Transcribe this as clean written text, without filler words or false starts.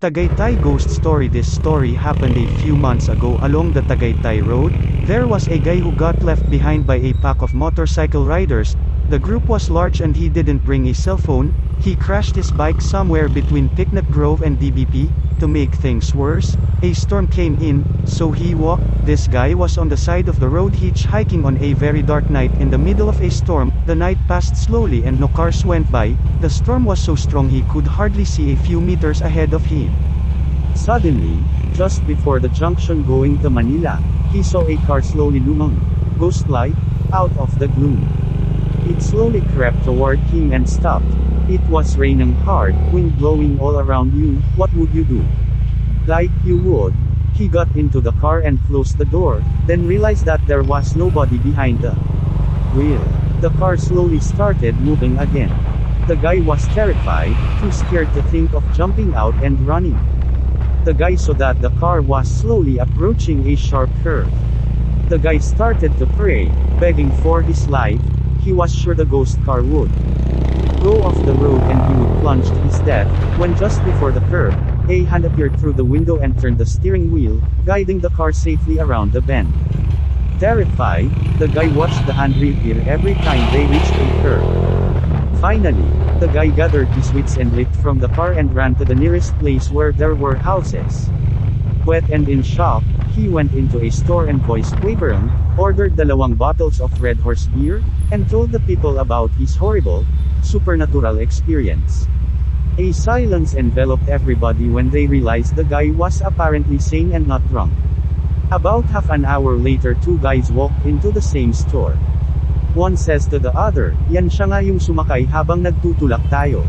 Tagaytay ghost story. This story happened a few months ago along the Tagaytay road. There was a guy who got left behind by a pack of motorcycle riders. The group was large and he didn't bring a cell phone. He crashed his bike somewhere between Picnic Grove and DBP. To make things worse, a storm came in, so he walked. This guy was on the side of the road hitchhiking on a very dark night in the middle of a storm. The night passed slowly and no cars went by. The storm was so strong he could hardly see a few meters ahead of him. Suddenly, just before the junction going to Manila, he saw a car slowly lumang, ghost-like, out of the gloom. It slowly crept toward him and stopped. It was raining hard, wind blowing all around you. What would you do? Like you would. He got into the car and closed the door, then realized that there was nobody behind the wheel. The car slowly started moving again. The guy was terrified, too scared to think of jumping out and running. The guy saw that the car was slowly approaching a sharp curve. The guy started to pray, begging for his life. He was sure the ghost car would go off the road and he would plunge to his death, when just before the curve, a hand appeared through the window and turned the steering wheel, guiding the car safely around the bend. Terrified, the guy watched the hand reappear every time they reached a curve. Finally, the guy gathered his wits and leaped from the car and ran to the nearest place where there were houses. Wet and in shock, he went into a store and voice quavering, ordered 2 bottles of Red Horse beer, and told the people about his horrible, supernatural experience. A silence enveloped everybody when they realized the guy was apparently sane and not drunk. About half an hour later 2 guys walked into the same store. One says to the other, "Yan siya nga yung sumakay habang nagtutulak tayo."